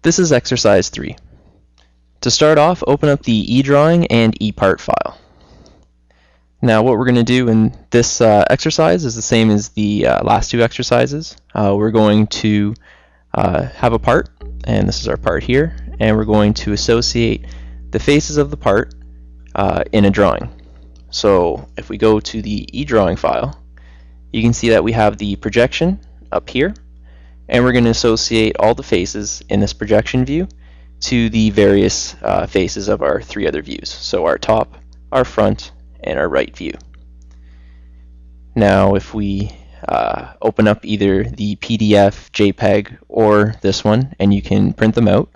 This is exercise 3. To start off, open up the eDrawing and ePart file. Now what we're going to do in this exercise is the same as the last two exercises. We're going to have a part, and this is our part here, and we're going to associate the faces of the part in a drawing. So if we go to the eDrawing file, you can see that we have the projection up here, and we're going to associate all the faces in this projection view to the various faces of our three other views. So our top, our front, and our right view. Now if we open up either the PDF, JPEG, or this one, and you can print them out,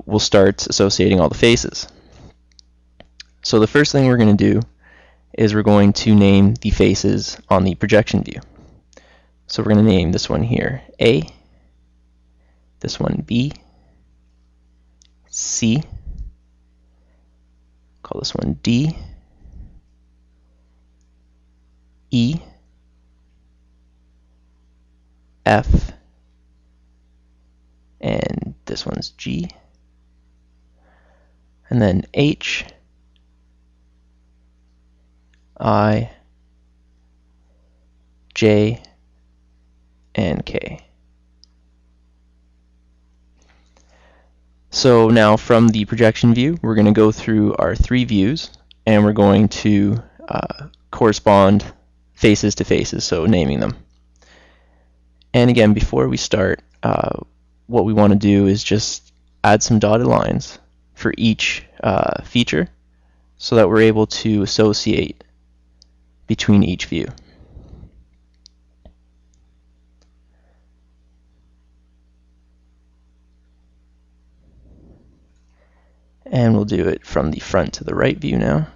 we'll start associating all the faces. So the first thing we're going to do is we're going to name the faces on the projection view. So we're going to name this one here A, this one B, C, call this one D, E, F, and this one's G, and then H, I, J, and K. So now from the projection view, we're going to go through our three views, and we're going to correspond faces to faces, so naming them. And again, before we start, what we want to do is just add some dotted lines for each feature so that we're able to associate between each view. And we'll do it from the front to the right view now.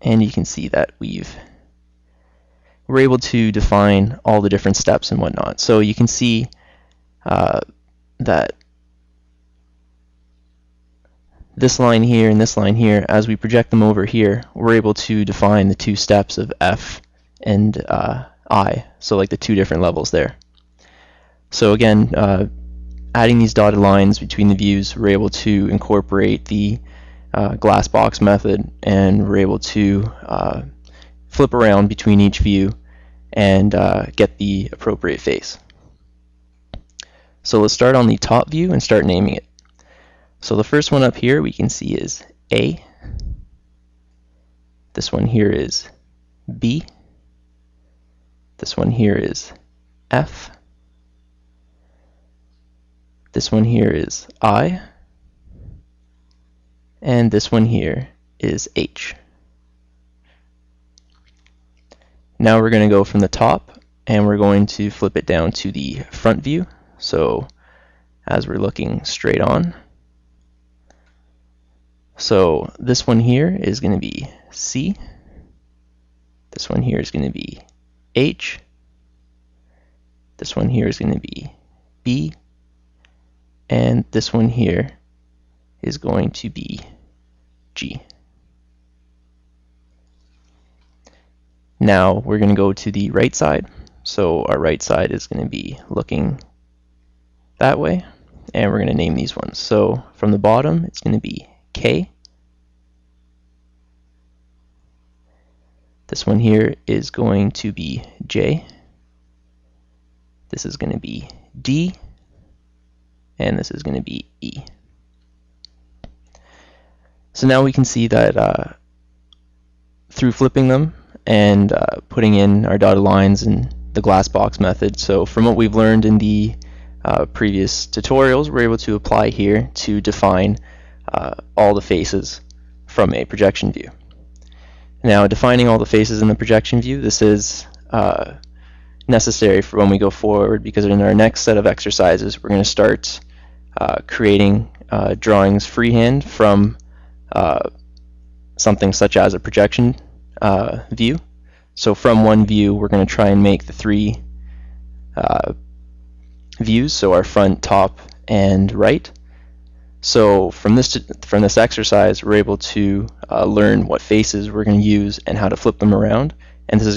And you can see that we're able to define all the different steps and whatnot. So you can see that this line here and this line here, as we project them over here, we're able to define the two steps of F and I, so like the two different levels there. So again, adding these dotted lines between the views, we're able to incorporate the glass box method, and we're able to flip around between each view and get the appropriate face. So let's start on the top view and start naming it. So the first one up here we can see is A. This one here is B. This one here is F. This one here is I. And this one here is H. Now we're going to go from the top, and we're going to flip it down to the front view. So as we're looking straight on. So this one here is going to be C. This one here is going to be H. This one here is going to be B. And this one here is going to be G. Now we're going to go to the right side. So our right side is going to be looking that way, and we're going to name these ones. So from the bottom, it's going to be K. This one here is going to be J. This is going to be D. And this is going to be E. So now we can see that through flipping them and putting in our dotted lines and the glass box method, so from what we've learned in the previous tutorials, we're able to apply here to define all the faces from a projection view. Now, defining all the faces in the projection view, this is necessary for when we go forward, because in our next set of exercises we're going to start creating drawings freehand from something such as a projection view. So from one view we're going to try and make the three views, so our front, top, and right. So from this exercise, we're able to learn what faces we're going to use and how to flip them around. And this is